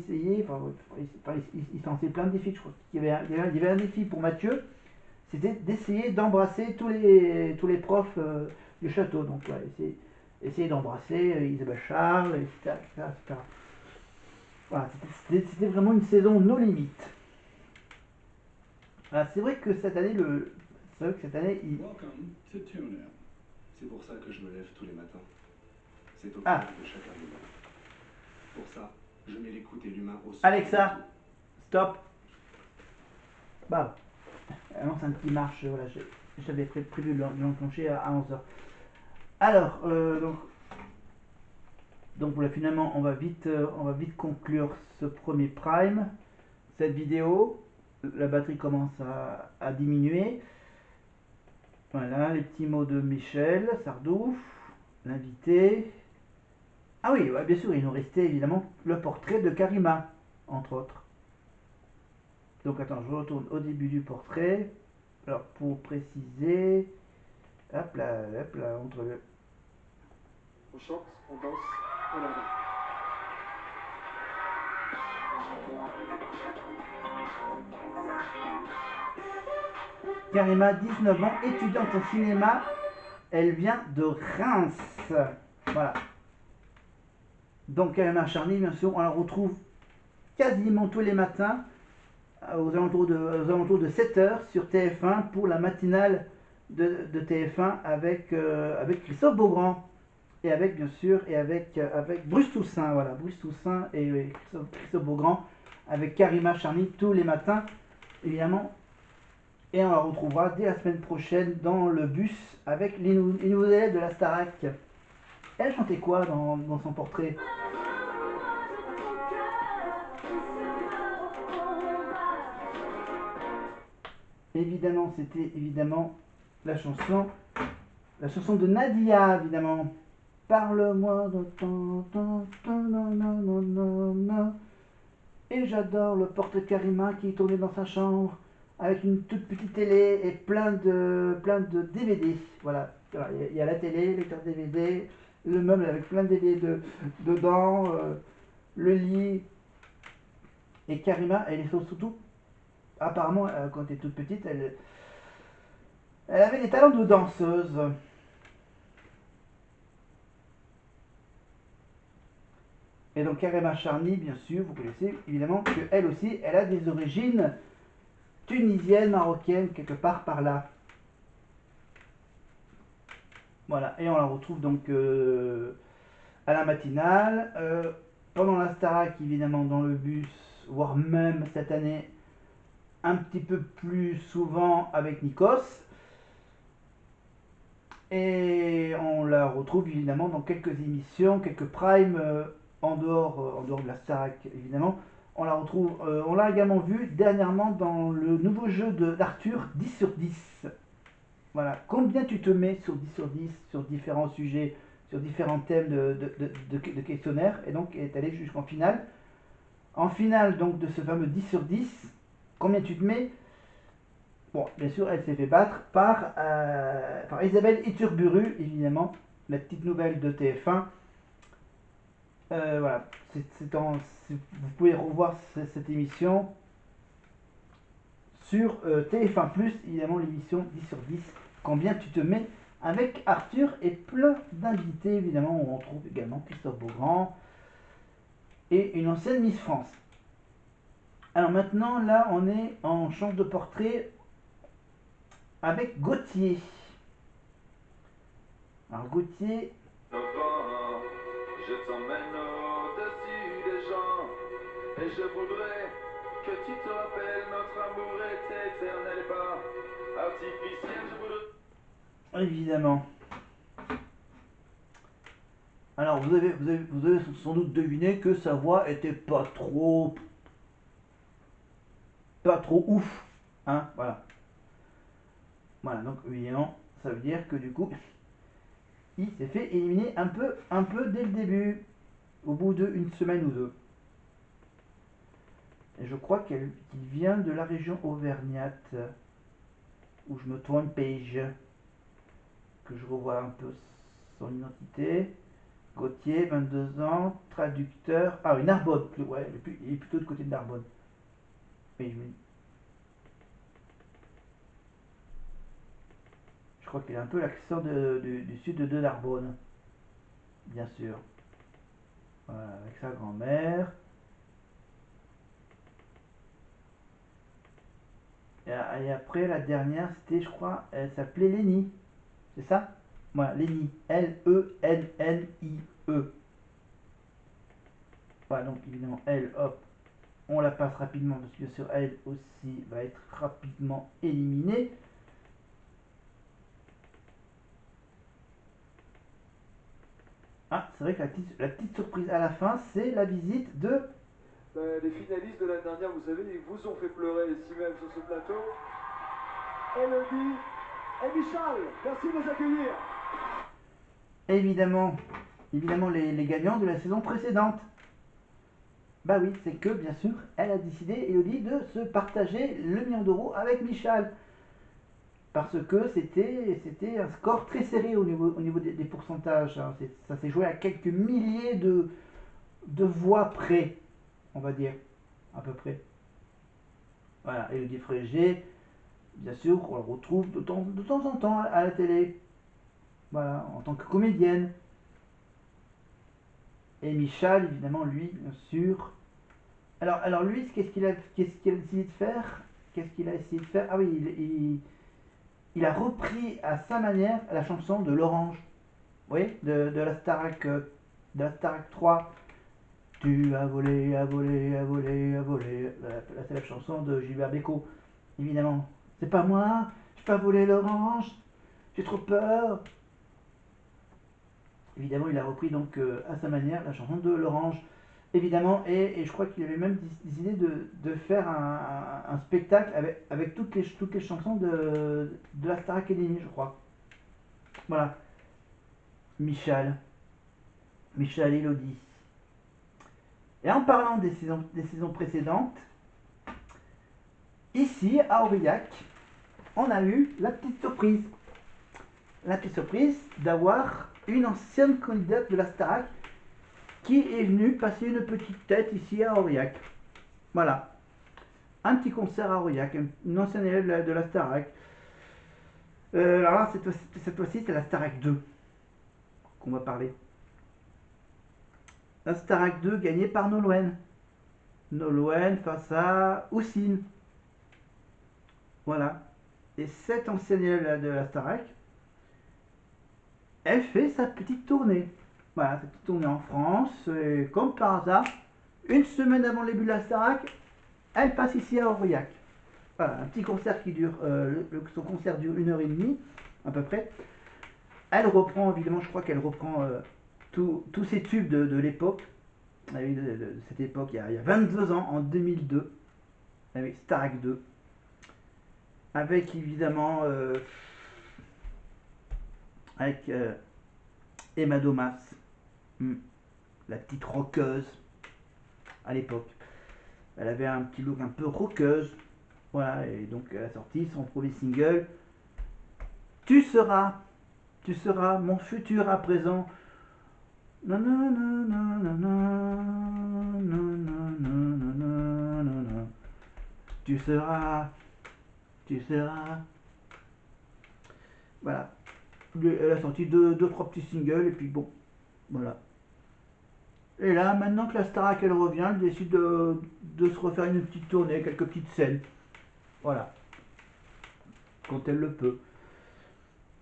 essayé, il s'en fait plein de défis, je crois qu'il y avait un défi pour Mathieu, c'était d'essayer d'embrasser tous les profs du château. Donc ouais, essayer d'embrasser Isabelle Charles, etc. etc., etc. Voilà, c'était vraiment une saison no limite. Voilà, c'est vrai que cette année, c'est vrai que cette année, Welcome to TuneIn. C'est pour ça que je me lève tous les matins. C'est au Ah, cœur de chacun d'humain. Pour ça, je mets l'écoute et l'humain au centre de Alexa, tout. stop. Bah, l'enceinte qui marche, voilà, j'avais prévu de l'enclencher à 11h. Alors, donc voilà, finalement, on va vite conclure ce premier prime, cette vidéo. La batterie commence à diminuer. Voilà, les petits mots de Michel Sardou, l'invité. Ah oui, ouais, bien sûr, il nous restait évidemment le portrait de Karima, entre autres. Donc attends, je retourne au début du portrait. Alors pour préciser, hop là, entre le... On chante, on danse, on adore. Karima, 19 ans, étudiante en cinéma, elle vient de Reims. Voilà. Donc Karima Charny, bien sûr, on la retrouve quasiment tous les matins aux alentours de 7h sur TF1 pour la matinale de TF1 avec Christophe Beaugrand et avec bien sûr avec Bruce Toussaint, voilà, Bruce Toussaint et Christophe Beaugrand avec Karima Charny tous les matins évidemment, et on la retrouvera dès la semaine prochaine dans le bus avec les nouveaux élèves de la Starac. Elle chantait quoi dans son portrait? Évidemment, c'était évidemment la chanson de Nadia, évidemment. Parle-moi de ton, nanana. Et j'adore le portrait de Karima qui est tourné dans sa chambre avec une toute petite télé et plein de DVD. Voilà, il y a la télé, lecteur DVD, le meuble avec plein de DVD dedans, le lit. Et Karima, elle est surtout, apparemment, quand elle est toute petite, elle avait des talents de danseuse. Et donc Karima Charny, bien sûr, vous connaissez évidemment qu'elle aussi, elle a des origines tunisiennes, marocaines, quelque part par là. Voilà, et on la retrouve donc à la matinale, pendant la Starac, évidemment, dans le bus, voire même cette année, un petit peu plus souvent avec Nikos. Et on la retrouve évidemment dans quelques émissions, quelques primes en dehors de la Starac, évidemment. On la retrouve, on l'a également vu dernièrement dans le nouveau jeu d'Arthur 10 sur 10. Voilà, combien tu te mets sur 10 sur 10 sur différents sujets, sur différents thèmes de questionnaire, et donc est allé jusqu'en finale. En finale donc de ce fameux 10 sur 10, combien tu te mets? Bon, bien sûr, elle s'est fait battre par Isabelle Iturburu, évidemment, la petite nouvelle de TF1. Voilà, vous pouvez revoir cette émission sur TF1+, évidemment, l'émission 10 sur 10, combien tu te mets, avec Arthur et plein d'invités, évidemment, où on trouve également Christophe Beaugrand et une ancienne Miss France. Alors maintenant, là, on est en champ de portrait avec Gauthier. Alors Gauthier, Je t'emmène au-dessus des gens et je voudrais que tu te rappelles notre amour est éternel et pas artificiel. Je voudrais... évidemment. Alors vous avez sans doute deviné que sa voix était pas trop ouf, hein, voilà. Voilà, donc évidemment, ça veut dire que du coup, il s'est fait éliminer un peu dès le début, au bout d'une semaine ou deux. Et je crois qu'il vient de la région auvergnate, où je me tourne page, que je revois un peu son identité. Gauthier, 22 ans, traducteur. Ah oui, Narbonne. Ouais, il est plutôt de côté de Narbonne. Oui, oui. Je crois qu'il a un peu l'accent du sud de Narbonne. Bien sûr. Voilà, avec sa grand-mère. Et après, la dernière, c'était, je crois, elle s'appelait Lénie. C'est ça? Voilà, Lénie. Lennie. Voilà, donc évidemment, elle, hop, on la passe rapidement parce que bien sûr, elle aussi va être rapidement éliminée. Ah, c'est vrai que la petite surprise à la fin, c'est la visite de... Les finalistes de l'année dernière, vous savez, ils vous ont fait pleurer ici même sur ce plateau. Elodie et Michal, merci de les accueillir. Évidemment les gagnants de la saison précédente. Bah oui, c'est que bien sûr, elle a décidé, Elodie, de se partager le million d'euros avec Michal. Parce que c'était un score très serré au niveau des pourcentages. Hein. Ça s'est joué à quelques milliers de voix près, on va dire, à peu près. Voilà, Elodie Frégé, bien sûr, on la retrouve de temps en temps à la télé. Voilà, en tant que comédienne. Et Michal, évidemment, lui, bien sûr. Alors lui, qu'est-ce qu'il a décidé de faire? Qu'est-ce qu'il a essayé de faire? Ah oui, il a repris à sa manière la chanson de l'Orange. Vous voyez, de la Starac 3. Tu as volé, as volé, as volé, as volé. La célèbre chanson de Gilbert Bécaud. Évidemment, c'est pas moi, j'ai pas volé l'orange, j'ai trop peur. Évidemment, il a repris donc à sa manière la chanson de l'Orange. Évidemment, et je crois qu'il avait même décidé de faire un spectacle avec toutes les chansons de la Star Academy, je crois. Voilà. Michel. Michel Elodie. Et en parlant des saisons précédentes, ici à Aurillac, on a eu la petite surprise. La petite surprise d'avoir une ancienne candidate de la Starac qui est venue passer une petite tête ici à Aurillac. Voilà. Un petit concert à Aurillac, une ancienne élève de la Starac. Alors là, cette fois-ci, c'est la Starac 2 qu'on va parler. La Starac 2 gagnée par Nolwenn. Nolwenn face à Houssine. Voilà. Et cette ancienne élève de la Starac, elle fait sa petite tournée. Voilà, sa petite tournée en France. Et comme par hasard, une semaine avant le début de la Starac, elle passe ici à Aurillac. Voilà, un petit concert qui dure, son concert dure 1h30 à peu près. Elle reprend, évidemment, je crois qu'elle reprend tous ces tubes de l'époque, de cette époque, il y a 22 ans, en 2002, avec Starac 2, avec évidemment avec Emma Domas, la petite rockeuse à l'époque. Elle avait un petit look un peu rockeuse, voilà, et donc elle a sorti son premier single, Tu seras mon futur à présent. Non, non, non, non, non, non, non, non, non, non, non, non. Tu seras. Voilà. Elle a sorti trois petits singles et puis bon, voilà. Et là, maintenant que la Starac elle revient, elle décide de se refaire une petite tournée, quelques petites scènes. Voilà. Quand elle le peut.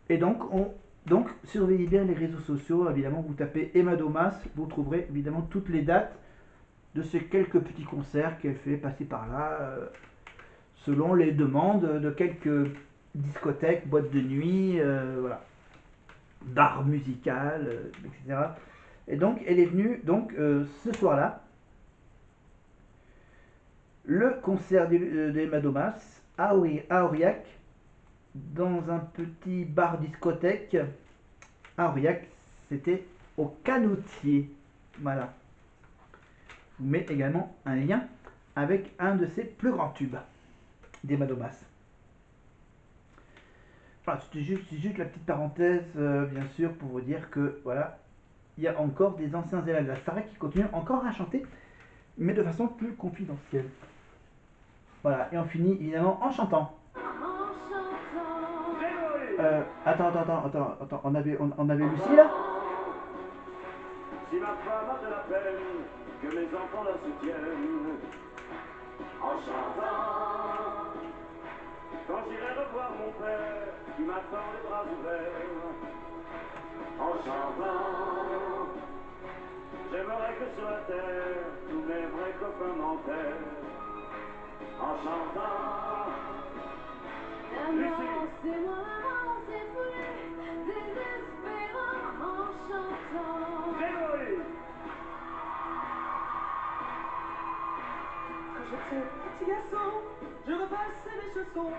Et donc, surveillez bien les réseaux sociaux. Évidemment, vous tapez Emma Domas, vous trouverez évidemment toutes les dates de ces quelques petits concerts qu'elle fait passer par là, selon les demandes de quelques discothèques, boîtes de nuit, voilà, bars musical, etc. Et donc, elle est venue ce soir-là, le concert d'Emma Domas à Aurillac, dans un petit bar discothèque à Aurillac, c'était au Canotier. Voilà. Je vous mets également un lien avec un de ses plus grands tubes d'Emma Domas. Voilà, c'est juste la petite parenthèse, bien sûr, pour vous dire que voilà, il y a encore des anciens élèves de la Starac qui continuent encore à chanter, mais de façon plus confidentielle. Voilà, et on finit évidemment en chantant. Attends, on avait Lucie là? Si ma femme a de la peine, que mes enfants la soutiennent, en chantant. Quand j'irai revoir mon père, qui m'attend les bras ouverts, en chantant. J'aimerais que sur la terre, tous mes vrais copains m'enterrent, en chantant. Maman, c'est moi, maman, c'est foulé, désespérant en chantant. Grégory! Quand j'étais petit garçon, je repassais mes chaussons.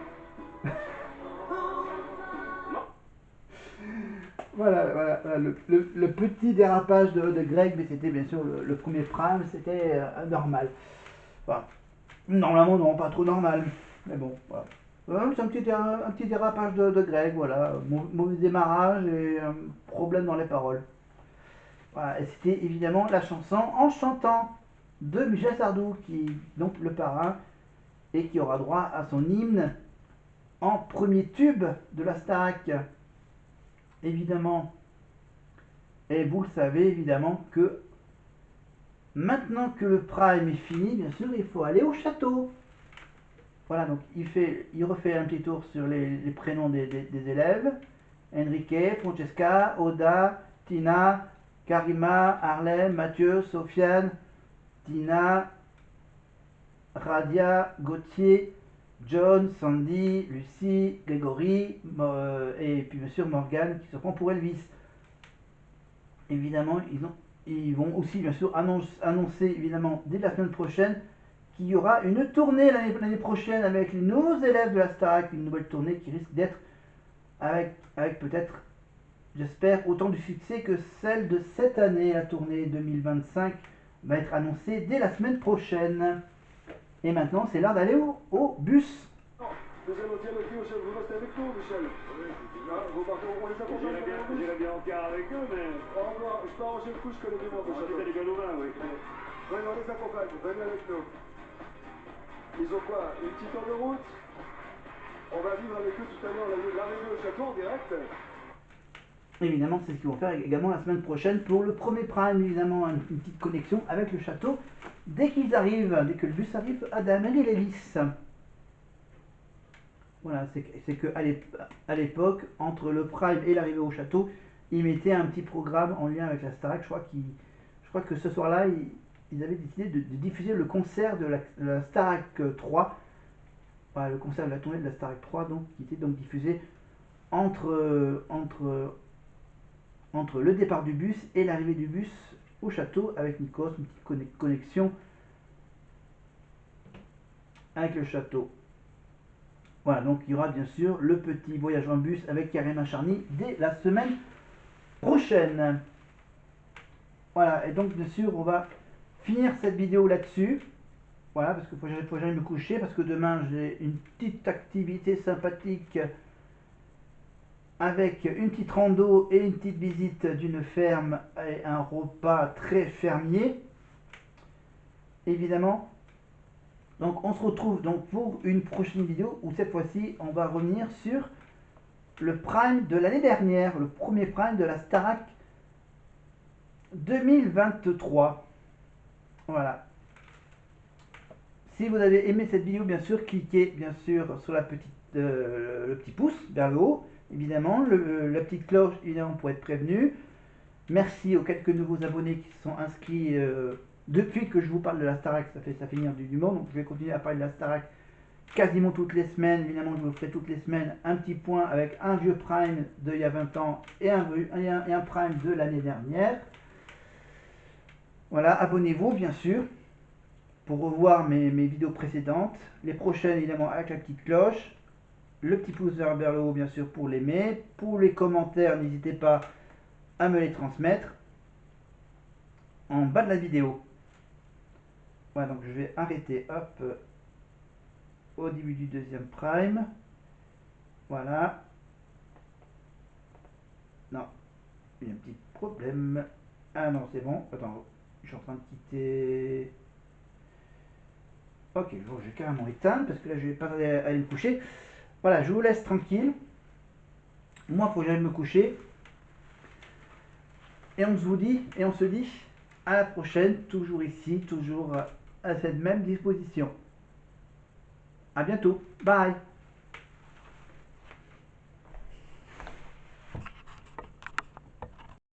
Voilà, le petit dérapage de Greg, mais c'était bien sûr le premier prime, c'était normal. Enfin, normalement, non, pas trop normal, mais bon, voilà. C'est un petit dérapage de Greg, voilà. Mauvais démarrage et problème dans les paroles. Voilà, et c'était évidemment la chanson En chantant de Michel Sardou, qui donc le parrain, et qui aura droit à son hymne en premier tube de la Starac. Évidemment, et vous le savez évidemment que maintenant que le prime est fini, bien sûr, il faut aller au château. Voilà, donc il refait un petit tour sur les prénoms des élèves. Enrique, Francesca, Oda, Tina, Karima, Harlem, Mathieu, Sofiane, Tina, Radia, Gauthier, John, Sandy, Lucie, Grégory, et puis bien sûr Morgane qui se prend pour Elvis. Évidemment, ils vont aussi bien sûr annoncer évidemment dès la semaine prochaine qu'il y aura une tournée l'année prochaine avec les nouveaux élèves de la Starac, une nouvelle tournée qui risque d'être avec peut-être, j'espère, autant de succès que celle de cette année. La tournée 2025 va être annoncée dès la semaine prochaine. Et maintenant, c'est l'heure d'aller au bus. Deuxième au dialogue, Michel, vous restez avec nous, Michel. Vous partez, on les accompagne. J'irai bien en car avec eux, mais. Je peux arranger le coup, je connais du monde au château. Tu des vins, oui. Venez, on les accompagne, venez avec nous. Ils ont quoi? Une petite heure de route? On va vivre avec eux tout à l'heure l'arrivée au château en direct. Évidemment, c'est ce qu'ils vont faire également la semaine prochaine pour le premier prime, évidemment, une petite connexion avec le château. Dès qu'ils arrivent, dès que le bus arrive à Damerey-Lévis. Voilà, c'est qu'à l'époque, entre le prime et l'arrivée au château, ils mettaient un petit programme en lien avec la Starac. Je crois que ce soir-là, ils avaient décidé de diffuser le concert de la Starac 3. Voilà, le concert de la tournée de la Starac 3, donc, qui était donc diffusé entre le départ du bus et l'arrivée du bus au château avec Nikos, une petite connexion avec le château. Voilà, donc il y aura bien sûr le petit voyage en bus avec Karima Charny dès la semaine prochaine. Voilà, et donc bien sûr on va finir cette vidéo là-dessus. Voilà, parce qu'il faut que j'aille me coucher, parce que demain j'ai une petite activité sympathique avec une petite rando et une petite visite d'une ferme et un repas très fermier, évidemment. Donc on se retrouve donc pour une prochaine vidéo où cette fois-ci on va revenir sur le prime de l'année dernière, le premier prime de la Starac 2023. Voilà. Si vous avez aimé cette vidéo, bien sûr, cliquez bien sûr sur le petit pouce vers le haut, évidemment, la petite cloche, évidemment, pour être prévenu. Merci aux quelques nouveaux abonnés qui se sont inscrits depuis que je vous parle de la Starac, ça fait venir du monde, donc je vais continuer à parler de la Starac quasiment toutes les semaines. Évidemment, je vous ferai toutes les semaines un petit point avec un vieux prime d'il y a 20 ans et un prime de l'année dernière. Voilà, abonnez-vous bien sûr pour revoir mes vidéos précédentes, les prochaines évidemment avec la petite cloche, le petit pouce vers le haut bien sûr pour l'aimer, pour les commentaires n'hésitez pas à me les transmettre en bas de la vidéo. Voilà, donc je vais arrêter, hop, au début du deuxième prime. Voilà. Non, il y a un petit problème. Ah non, c'est bon. Attends, je suis en train de quitter. Ok, bon, je vais carrément éteindre parce que là, je vais pas aller me coucher. Voilà, je vous laisse tranquille. Moi, il faut que j'aille me coucher. Et on se dit à la prochaine, toujours ici, toujours à cette même disposition. À bientôt. Bye.